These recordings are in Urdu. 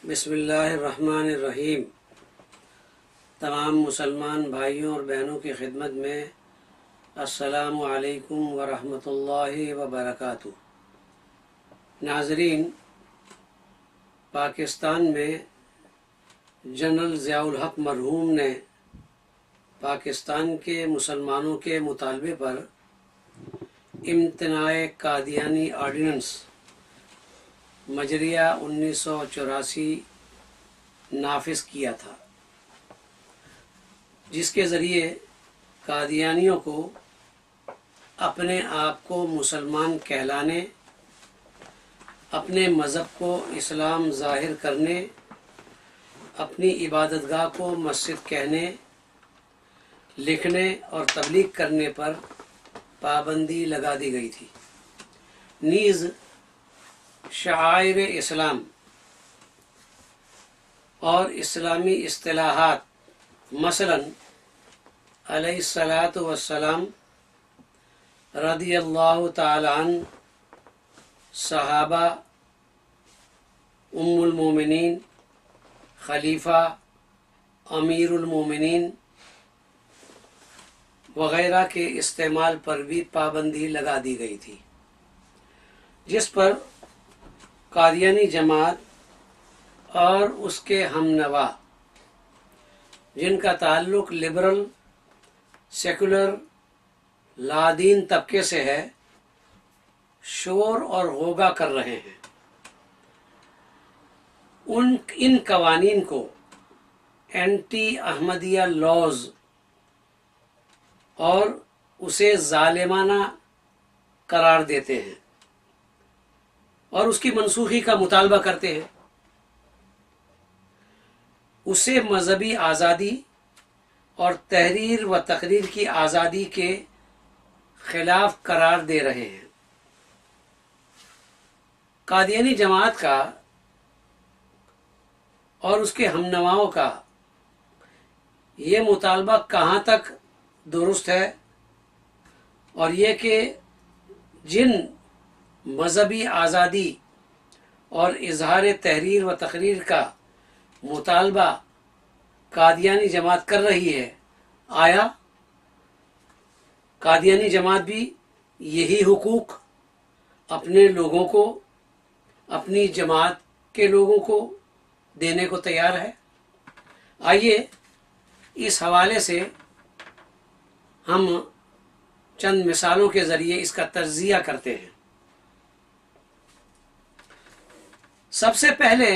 بسم اللہ الرحمن الرحیم۔ تمام مسلمان بھائیوں اور بہنوں کی خدمت میں السلام علیکم ورحمۃ اللہ وبرکاتہ۔ ناظرین، پاکستان میں جنرل ضیاء الحق مرحوم نے پاکستان کے مسلمانوں کے مطالبے پر امتناع قادیانی آرڈیننس مجریہ 1984 نافذ کیا تھا، جس کے ذریعے قادیانیوں کو اپنے آپ کو مسلمان کہلانے، اپنے مذہب کو اسلام ظاہر کرنے، اپنی عبادت گاہ کو مسجد کہنے، لکھنے اور تبلیغ کرنے پر پابندی لگا دی گئی تھی۔ نیز شعائر اسلام اور اسلامی اصطلاحات مثلا علیہ الصلاۃ والسلام، رضی اللہ تعالی عنہ، صحابہ، ام المومنین، خلیفہ، امیر المومنین وغیرہ کے استعمال پر بھی پابندی لگا دی گئی تھی، جس پر قادیانی جماعت اور اس کے ہم نوا، جن کا تعلق لبرل، سیکولر، لادین طبقے سے ہے، شور اور غوغا کر رہے ہیں۔ ان قوانین کو اینٹی احمدیہ لاز اور اسے ظالمانہ قرار دیتے ہیں اور اس کی منسوخی کا مطالبہ کرتے ہیں۔ اسے مذہبی آزادی اور تحریر و تقریر کی آزادی کے خلاف قرار دے رہے ہیں۔ قادیانی جماعت کا اور اس کے ہم نواؤں کا یہ مطالبہ کہاں تک درست ہے، اور یہ کہ جن مذہبی آزادی اور اظہار تحریر و تقریر کا مطالبہ قادیانی جماعت کر رہی ہے، آیا قادیانی جماعت بھی یہی حقوق اپنے لوگوں کو، اپنی جماعت کے لوگوں کو دینے کو تیار ہے؟ آئیے اس حوالے سے ہم چند مثالوں کے ذریعے اس کا تجزیہ کرتے ہیں۔ سب سے پہلے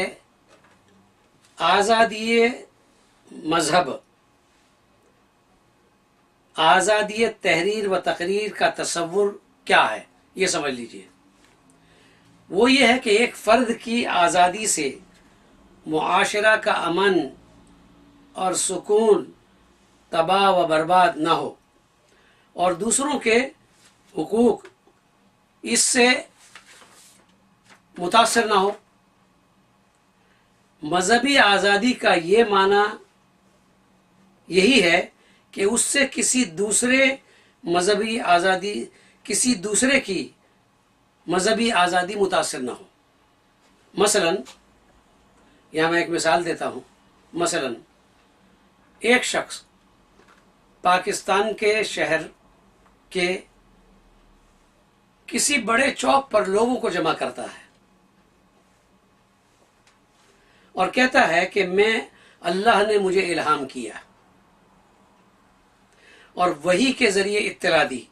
آزادی مذہب، آزادی تحریر و تقریر کا تصور کیا ہے، یہ سمجھ لیجئے۔ وہ یہ ہے کہ ایک فرد کی آزادی سے معاشرہ کا امن اور سکون تباہ و برباد نہ ہو، اور دوسروں کے حقوق اس سے متاثر نہ ہو۔ مذہبی آزادی کا یہ معنی یہی ہے کہ اس سے کسی دوسرے کی مذہبی آزادی متاثر نہ ہو۔ مثلا یہاں میں ایک مثال دیتا ہوں۔ مثلا ایک شخص پاکستان کے شہر کے کسی بڑے چوک پر لوگوں کو جمع کرتا ہے اور کہتا ہے کہ اللہ نے مجھے الہام کیا اور وحی کے ذریعے اطلاع دی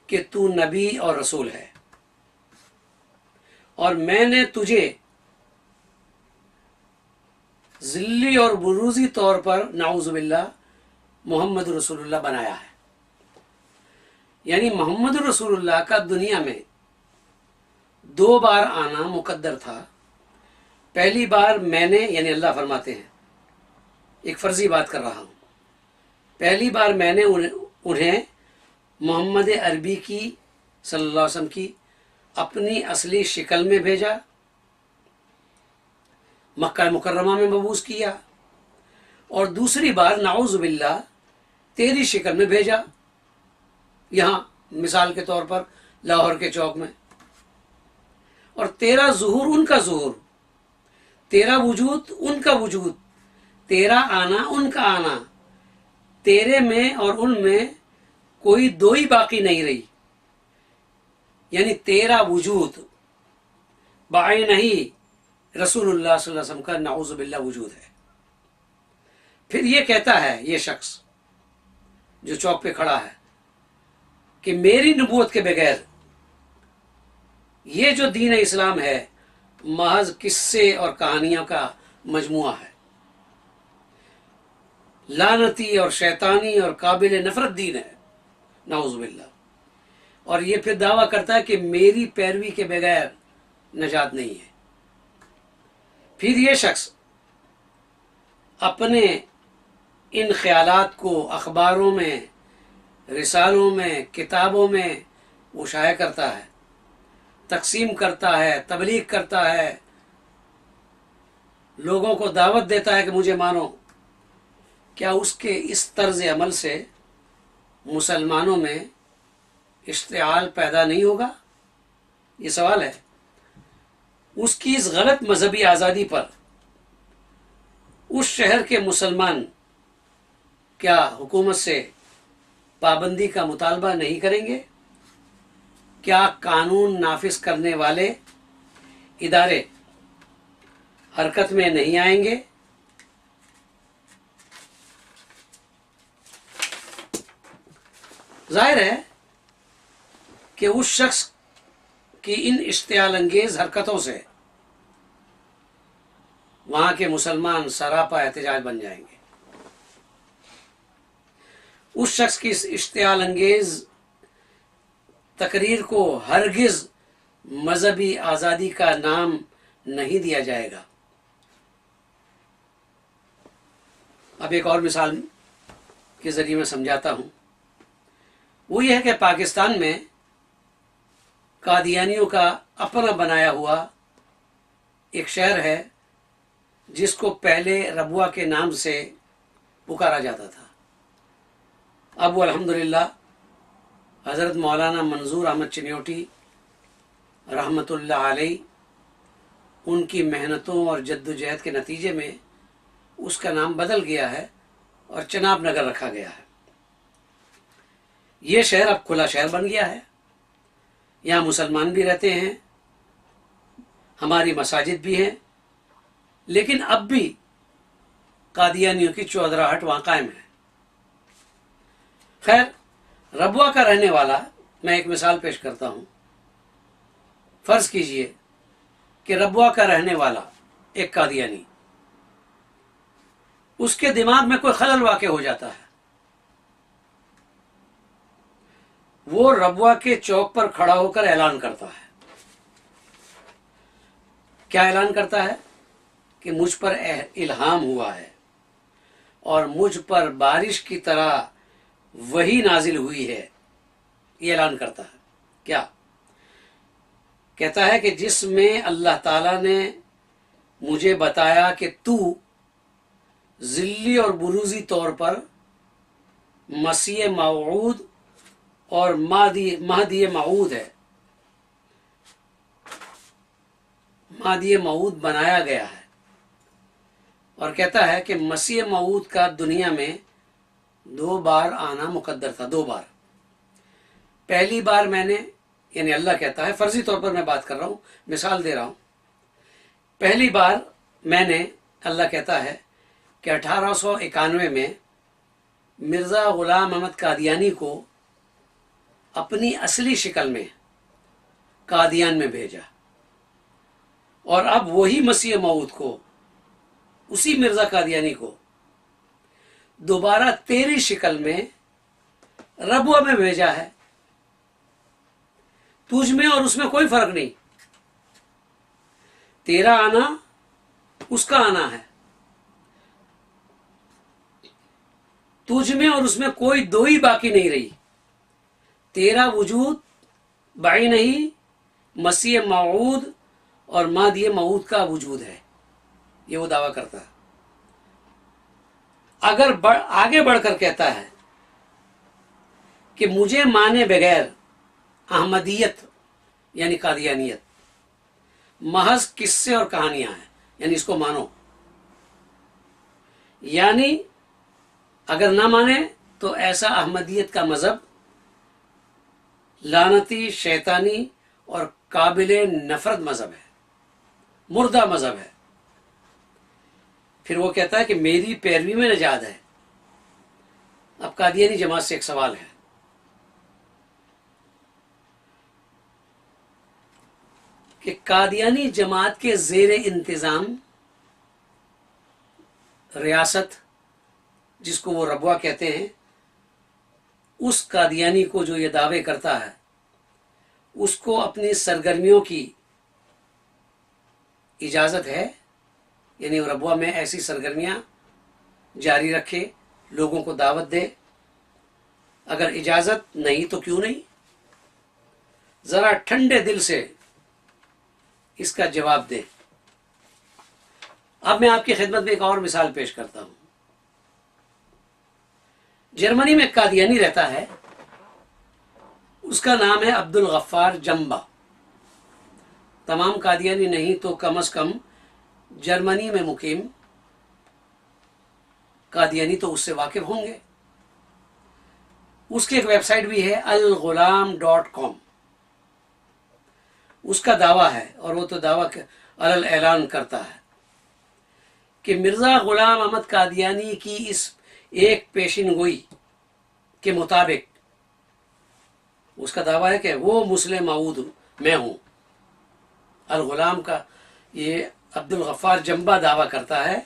کہ تو نبی اور رسول ہے، اور میں نے تجھے ذلی اور بروزی طور پر نعوذ باللہ محمد رسول اللہ بنایا ہے۔ یعنی محمد رسول اللہ کا دنیا میں 2 بار آنا مقدر تھا۔ پہلی بار میں نے، یعنی اللہ فرماتے ہیں، ایک فرضی بات کر رہا ہوں، پہلی بار میں نے انہیں محمد عربی کی صلی اللہ علیہ وسلم کی اپنی اصلی شکل میں بھیجا، مکہ مکرمہ میں مبعوث کیا، اور دوسری بار نعوذ باللہ تیری شکل میں بھیجا، یہاں مثال کے طور پر لاہور کے چوک میں، اور تیرا ظہور ان کا ظہور، تیرا وجود ان کا وجود، تیرا آنا ان کا آنا، تیرے میں اور ان میں کوئی دوئی باقی نہیں رہی، یعنی تیرا وجود بعین ہی رسول اللہ صلی اللہ علیہ وسلم کا نعوذ باللہ وجود ہے۔ پھر یہ کہتا ہے یہ شخص جو چوک پہ کھڑا ہے کہ میری نبوت کے بغیر یہ جو دین اسلام ہے محض قصے اور کہانیوں کا مجموعہ ہے، لعنتی اور شیطانی اور قابل نفرت دین ہے، نعوذ باللہ۔ اور یہ پھر دعویٰ کرتا ہے کہ میری پیروی کے بغیر نجات نہیں ہے۔ پھر یہ شخص اپنے ان خیالات کو اخباروں میں، رسالوں میں، کتابوں میں وہ شائع کرتا ہے، تقسیم کرتا ہے، تبلیغ کرتا ہے، لوگوں کو دعوت دیتا ہے کہ مجھے مانو۔ کیا اس کے اس طرز عمل سے مسلمانوں میں اشتعال پیدا نہیں ہوگا؟ یہ سوال ہے۔ اس کی اس غلط مذہبی آزادی پر اس شہر کے مسلمان کیا حکومت سے پابندی کا مطالبہ نہیں کریں گے؟ کیا قانون نافذ کرنے والے ادارے حرکت میں نہیں آئیں گے؟ ظاہر ہے کہ اس شخص کی ان اشتعال انگیز حرکتوں سے وہاں کے مسلمان سراپا احتجاج بن جائیں گے۔ اس شخص کی اس اشتعال انگیز تقریر کو ہرگز مذہبی آزادی کا نام نہیں دیا جائے گا۔ اب ایک اور مثال کے ذریعے میں سمجھاتا ہوں۔ وہ یہ ہے کہ پاکستان میں قادیانیوں کا اپنا بنایا ہوا ایک شہر ہے جس کو پہلے ربوہ کے نام سے پکارا جاتا تھا۔ اب وہ الحمدللہ حضرت مولانا منظور احمد چنیوٹی رحمۃ اللہ علیہ ان کی محنتوں اور جد و جہد کے نتیجے میں اس کا نام بدل گیا ہے اور چناب نگر رکھا گیا ہے۔ یہ شہر اب کھلا شہر بن گیا ہے، یہاں مسلمان بھی رہتے ہیں، ہماری مساجد بھی ہیں، لیکن اب بھی قادیانیوں کی چودراہٹ وہاں قائم ہے۔ خیر، ربوہ کا رہنے والا، میں ایک مثال پیش کرتا ہوں۔ فرض کیجئے کہ ربوہ کا رہنے والا ایک قادیانی، اس کے دماغ میں کوئی خلل واقع ہو جاتا ہے، وہ ربوہ کے چوک پر کھڑا ہو کر اعلان کرتا ہے۔ کیا اعلان کرتا ہے؟ کہ مجھ پر الہام ہوا ہے اور مجھ پر بارش کی طرح وحی نازل ہوئی ہے، یہ اعلان کرتا ہے۔ کیا کہتا ہے؟ کہ جس میں اللہ تعالیٰ نے مجھے بتایا کہ تو ذلی اور بروزی طور پر مسیح موعود اور مہدی موعود ہے، مہدی موعود بنایا گیا ہے۔ اور کہتا ہے کہ مسیح موعود کا دنیا میں 2 بار آنا مقدر تھا، 2 بار۔ پہلی بار میں نے، یعنی اللہ کہتا ہے، فرضی طور پر میں بات کر رہا ہوں، مثال دے رہا ہوں، پہلی بار میں نے، اللہ کہتا ہے کہ 1891 میں مرزا غلام احمد قادیانی کو اپنی اصلی شکل میں قادیان میں بھیجا، اور اب وہی مسیح موعود کو، اسی مرزا قادیانی کو دوبارہ تیری شکل میں ربوہ میں بھیجا ہے۔ تجھ میں اور اس میں کوئی فرق نہیں، تیرا آنا اس کا آنا ہے، تجھ میں اور اس میں کوئی دوئی باقی نہیں رہی، تیرا وجود بعین ہی مسیح موعود اور مہدی موعود کا وجود ہے، یہ وہ دعویٰ کرتا ہے۔ اگر آگے بڑھ کر کہتا ہے کہ مجھے مانے بغیر احمدیت یعنی قادیانیت محض قصے اور کہانیاں ہیں، یعنی اس کو مانو. یعنی اگر نہ مانے تو ایسا احمدیت کا مذہب لعنتی، شیطانی اور قابل نفرت مذہب ہے، مردہ مذہب ہے. پھر وہ کہتا ہے کہ میری پیروی میں نجات ہے. اب قادیانی جماعت سے ایک سوال ہے کہ قادیانی جماعت کے زیر انتظام ریاست، جس کو وہ ربوہ کہتے ہیں، اس قادیانی کو جو یہ دعوے کرتا ہے اس کو اپنی سرگرمیوں کی اجازت ہے؟ یعنی ربوہ میں ایسی سرگرمیاں جاری رکھے، لوگوں کو دعوت دے؟ اگر اجازت نہیں تو کیوں نہیں؟ ذرا ٹھنڈے دل سے اس کا جواب دے. اب میں آپ کی خدمت میں ایک اور مثال پیش کرتا ہوں. جرمنی میں قادیانی رہتا ہے، اس کا نام ہے عبد الغفار جمبا. تمام قادیانی نہیں تو کم از کم جرمنی میں مقیم قادیانی تو اس سے واقف ہوں گے. اس کی ایک ویب سائٹ بھی ہے الغلام.com. اس کا دعویٰ ہے، اور وہ تو دعویٰ علل اعلان کرتا ہے، کہ مرزا غلام احمد قادیانی کی اس ایک پیشن گوئی کے مطابق اس کا دعویٰ ہے کہ وہ مسلم موعود میں ہوں. الغلام کا یہ عبد الغفار جمبا دعویٰ کرتا ہے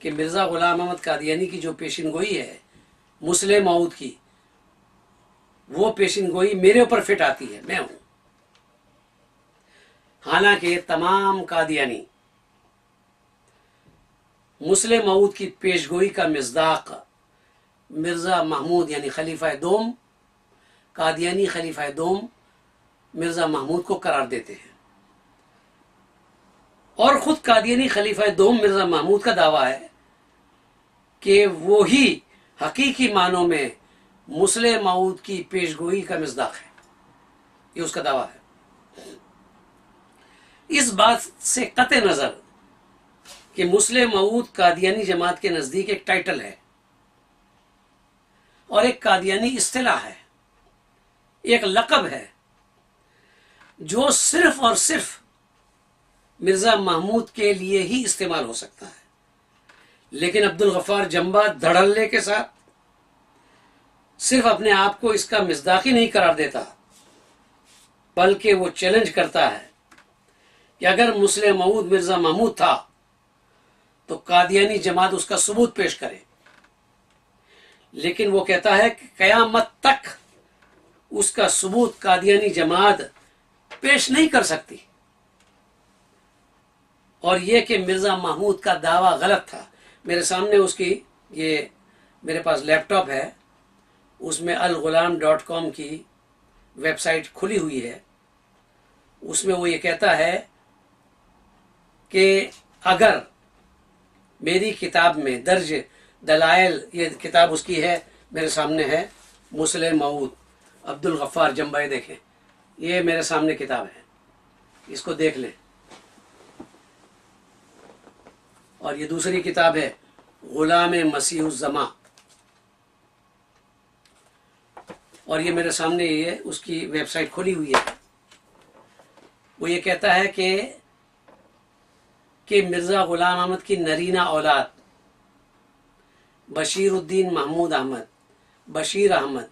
کہ مرزا غلام احمد قادیانی کی جو پیشن گوئی ہے مسلم موعود کی، وہ پیشن گوئی میرے اوپر فٹ آتی ہے، میں ہوں. حالانکہ تمام قادیانی مسلم موعود کی پیشگوئی کا مصداق مرزا محمود یعنی خلیفہ دوم، قادیانی خلیفہ دوم مرزا محمود کو قرار دیتے ہیں. اور خود قادیانی خلیفہ دوم مرزا محمود کا دعویٰ ہے کہ وہی حقیقی معنوں میں مسلم موعود کی پیشگوئی کا مصداق ہے. یہ اس کا دعویٰ ہے. اس بات سے قطع نظر کہ مسلم موعود قادیانی جماعت کے نزدیک ایک ٹائٹل ہے اور ایک قادیانی اصطلاح ہے، ایک لقب ہے جو صرف اور صرف مرزا محمود کے لیے ہی استعمال ہو سکتا ہے. لیکن عبد الغفار جمبا دھڑلے کے ساتھ صرف اپنے آپ کو اس کا مصداقی نہیں قرار دیتا، بلکہ وہ چیلنج کرتا ہے کہ اگر مسلم موعود مرزا محمود تھا تو قادیانی جماعت اس کا ثبوت پیش کرے. لیکن وہ کہتا ہے کہ قیامت تک اس کا ثبوت قادیانی جماعت پیش نہیں کر سکتی. اور یہ کہ مرزا محمود کا دعویٰ غلط تھا. میرے سامنے اس کی یہ میرے پاس لیپ ٹاپ ہے، اس میں الغلام.com کی ویب سائٹ کھلی ہوئی ہے. اس میں وہ یہ کہتا ہے کہ اگر میری کتاب میں درج دلائل، یہ کتاب اس کی ہے، میرے سامنے ہے، مسلم موعود عبد الغفار جمبا. دیکھیں، یہ میرے سامنے کتاب ہے، اس کو دیکھ لیں. اور یہ دوسری کتاب ہے غلام مسیح الزماں، اور یہ میرے سامنے یہ اس کی ویب سائٹ کھلی ہوئی ہے. وہ یہ کہتا ہے کہ مرزا غلام احمد کی نرینہ اولاد بشیر الدین محمود احمد، بشیر احمد،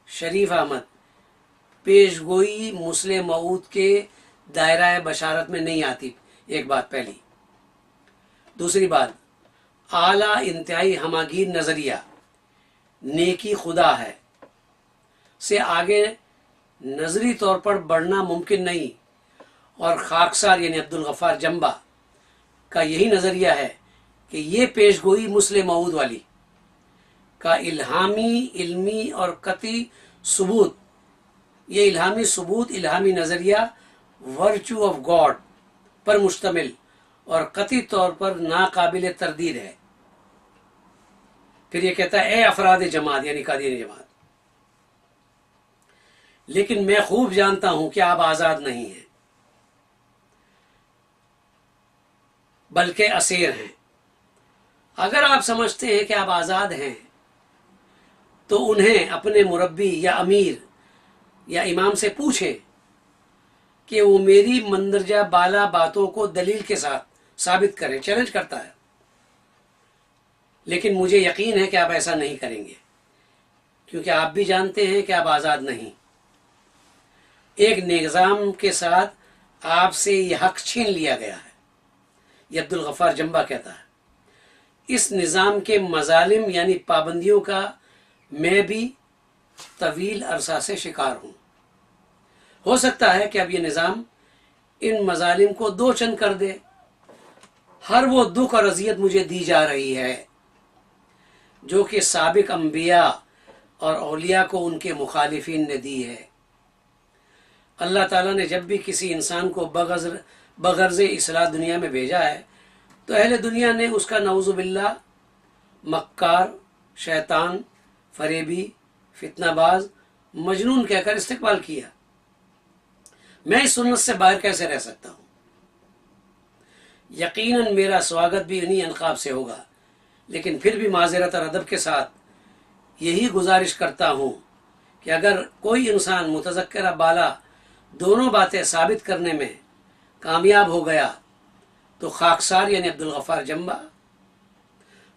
شریف احمد پیشگوئی مسلم موعود کے دائرہ بشارت میں نہیں آتی. ایک بات پہلی. دوسری بات، اعلیٰ انتہائی ہماگیر نظریہ نیکی خدا ہے سے آگے نظری طور پر بڑھنا ممکن نہیں. اور خاکسار یعنی عبد الغفار جمبا کا یہی نظریہ ہے کہ یہ پیشگوئی مسلم موعود والی کا الہامی، علمی اور قطعی ثبوت، یہ الہامی ثبوت، الہامی نظریہ ورچو آف گاڈ پر مشتمل اور قطعی طور پر ناقابل تردید ہے. پھر یہ کہتا ہے اے افراد جماعت یعنی قادیانی جماعت، لیکن میں خوب جانتا ہوں کہ آپ آزاد نہیں ہیں. بلکہ اسیر ہیں۔ اگر آپ سمجھتے ہیں کہ آپ آزاد ہیں تو انہیں اپنے مربی یا امیر یا امام سے پوچھیں کہ وہ میری مندرجہ بالا باتوں کو دلیل کے ساتھ ثابت کریں۔ چیلنج کرتا ہے، لیکن مجھے یقین ہے کہ آپ ایسا نہیں کریں گے، کیونکہ آپ بھی جانتے ہیں کہ آپ آزاد نہیں۔ ایک نظام کے ساتھ آپ سے یہ حق چھین لیا گیا ہے، یہ عبدالغفار جنبہ کہتا ہے۔ اس نظام کے مظالم یعنی پابندیوں کا میں بھی طویل عرصہ سے شکار ہوں۔ ہو سکتا ہے کہ اب یہ نظام ان مظالم کو دو چند کر دے۔ ہر وہ دکھ اور اذیت مجھے دی جا رہی ہے جو کہ سابق انبیاء اور اولیاء کو ان کے مخالفین نے دی ہے۔ اللہ تعالیٰ نے جب بھی کسی انسان کو بغرض اصلاح دنیا میں بھیجا ہے تو اہل دنیا نے اس کا نعوذ باللہ مکار، شیطان، فریبی، فتنہ باز، مجنون کہہ کر استقبال کیا۔ میں اس سنت سے باہر کیسے رہ سکتا ہوں؟ یقیناً میرا سواگت بھی انہی القاب سے ہوگا، لیکن پھر بھی معذرت اور ادب کے ساتھ یہی گزارش کرتا ہوں کہ اگر کوئی انسان متذکرہ بالا دونوں باتیں ثابت کرنے میں کامیاب ہو گیا تو خاکسار یعنی عبدالغفار جنبہ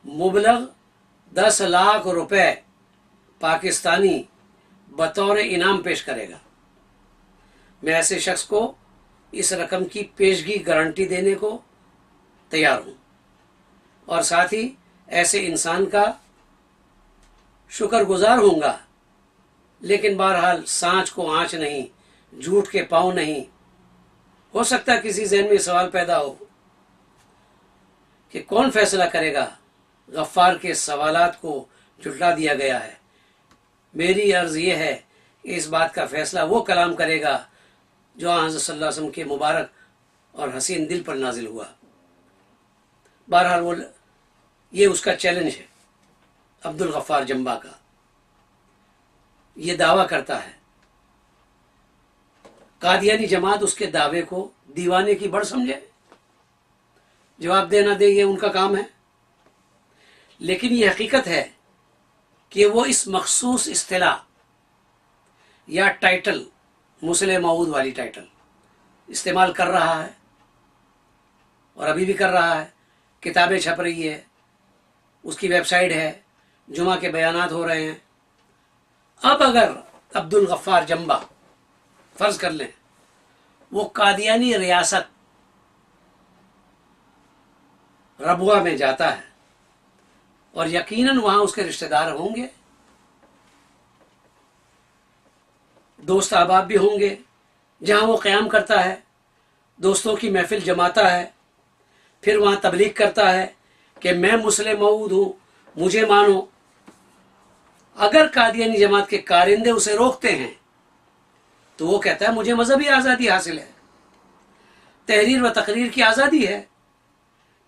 مبلغ 10 لاکھ روپے پاکستانی بطور انعام پیش کرے گا۔ میں ایسے شخص کو اس رقم کی پیشگی گارنٹی دینے کو تیار ہوں، اور ساتھ ہی ایسے انسان کا شکر گزار ہوں گا، لیکن بہرحال سانچ کو آنچ نہیں، جھوٹ کے پاؤں نہیں۔ ہو سکتا ہے کسی ذہن میں سوال پیدا ہو کہ کون فیصلہ کرے گا؟ غفار کے سوالات کو جھٹلا دیا گیا ہے۔ میری عرض یہ ہے کہ اس بات کا فیصلہ وہ کلام کرے گا جو حضرت صلی اللہ علیہ وسلم کے مبارک اور حسین دل پر نازل ہوا۔ بہرحال یہ اس کا چیلنج ہے عبدالغفار جنبہ کا۔ یہ دعویٰ کرتا ہے، قادیانی جماعت اس کے دعوے کو دیوانے کی بڑھ سمجھے، جواب دینا دے یہ ان کا کام ہے، لیکن یہ حقیقت ہے کہ وہ اس مخصوص اصطلاح یا ٹائٹل، مسلح موعود والی ٹائٹل استعمال کر رہا ہے، اور ابھی بھی کر رہا ہے۔ کتابیں چھپ رہی ہے، اس کی ویب سائٹ ہے، جمعہ کے بیانات ہو رہے ہیں۔ اب اگر عبدالغفار جنبہ فرض کر لیں وہ قادیانی ریاست ربوہ میں جاتا ہے، اور یقیناً وہاں اس کے رشتہ دار ہوں گے، دوست احباب بھی ہوں گے، جہاں وہ قیام کرتا ہے، دوستوں کی محفل جماتا ہے، پھر وہاں تبلیغ کرتا ہے کہ میں مسلح موعود ہوں، مجھے مانو۔ اگر قادیانی جماعت کے کارندے اسے روکتے ہیں تو وہ کہتا ہے مجھے مذہبی آزادی حاصل ہے، تحریر و تقریر کی آزادی ہے،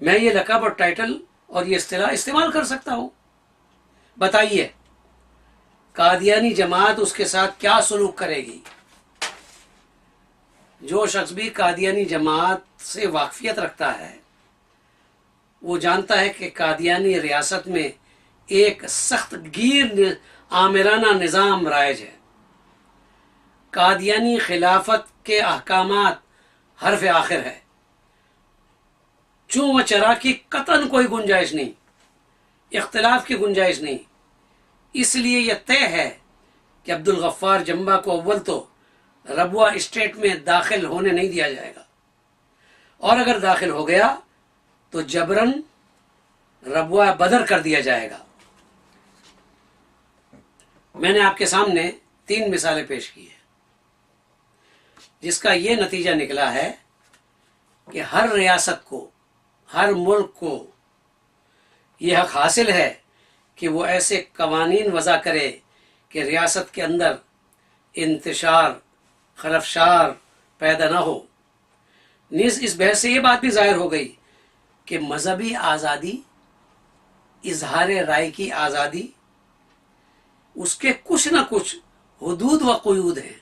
میں یہ لقب اور ٹائٹل اور یہ اصطلاح استعمال کر سکتا ہوں۔ بتائیے قادیانی جماعت اس کے ساتھ کیا سلوک کرے گی؟ جو شخص بھی قادیانی جماعت سے واقفیت رکھتا ہے وہ جانتا ہے کہ قادیانی ریاست میں ایک سخت گیر آمرانہ نظام رائج ہے۔ قادیانی خلافت کے احکامات حرف آخر ہے، چوں و چرا کی قطعاً کوئی گنجائش نہیں، اختلاف کی گنجائش نہیں۔ اس لیے یہ طے ہے کہ عبدالغفار جنبہ کو اول تو ربوہ اسٹیٹ میں داخل ہونے نہیں دیا جائے گا، اور اگر داخل ہو گیا تو جبراً ربوہ بدر کر دیا جائے گا۔ میں نے آپ کے سامنے 3 مثالیں پیش کی ہیں، جس کا یہ نتیجہ نکلا ہے کہ ہر ریاست کو، ہر ملک کو یہ حق حاصل ہے کہ وہ ایسے قوانین وضع کرے کہ ریاست کے اندر انتشار، خلفشار پیدا نہ ہو۔ نیز اس بحث سے یہ بات بھی ظاہر ہو گئی کہ مذہبی آزادی، اظہار رائے کی آزادی، اس کے کچھ نہ کچھ حدود و قیود ہیں،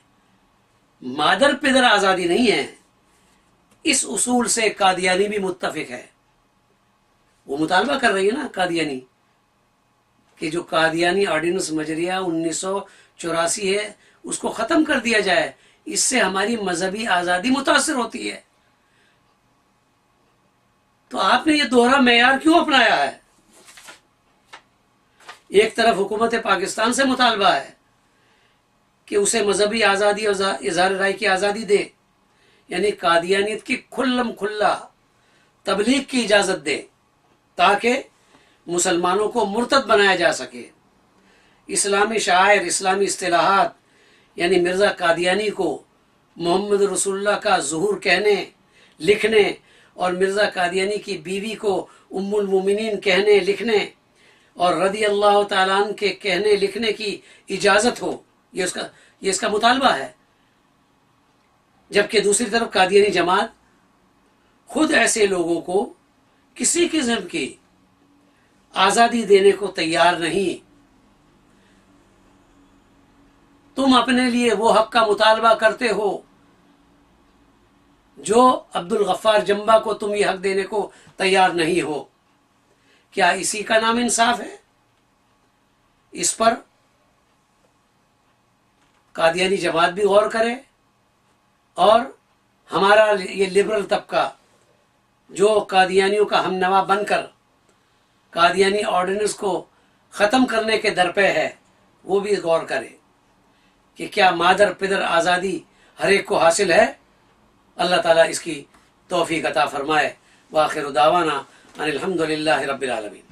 مادر پدر آزادی نہیں ہے۔ اس اصول سے قادیانی بھی متفق ہے۔ وہ مطالبہ کر رہی ہے نا قادیانی کہ جو قادیانی آرڈیننس مجریہ 1984 ہے اس کو ختم کر دیا جائے، اس سے ہماری مذہبی آزادی متاثر ہوتی ہے۔ تو آپ نے یہ دوہرا معیار کیوں اپنایا ہے؟ ایک طرف حکومت پاکستان سے مطالبہ ہے کہ اسے مذہبی آزادی اور اظہار رائے کی آزادی دے، یعنی قادیانیت کی کھلم کھلا تبلیغ کی اجازت دے تاکہ مسلمانوں کو مرتد بنایا جا سکے۔ اسلامی شعائر، اسلامی اصطلاحات، یعنی مرزا قادیانی کو محمد رسول اللہ کا ظہور کہنے لکھنے اور مرزا قادیانی کی بیوی کو ام المومنین کہنے لکھنے اور رضی اللہ تعالیٰ عنہ کے کہنے لکھنے کی اجازت ہو، یہ اس کا مطالبہ ہے۔ جبکہ دوسری طرف قادیانی جماعت خود ایسے لوگوں کو کسی قسم کی آزادی دینے کو تیار نہیں۔ تم اپنے لیے وہ حق کا مطالبہ کرتے ہو جو عبد الغفار جنبا کو تم یہ حق دینے کو تیار نہیں ہو۔ کیا اسی کا نام انصاف ہے؟ اس پر قادیانی جماعت بھی غور کرے اور ہمارا یہ لبرل طبقہ جو قادیانیوں کا ہم نوا بن کر قادیانی آرڈیننس کو ختم کرنے کے درپے ہے، وہ بھی غور کرے کہ کیا مادر پدر آزادی ہر ایک کو حاصل ہے۔ اللہ تعالیٰ اس کی توفیق عطا فرمائے۔ وآخر دعوانا ان الحمد للہ رب العالمین۔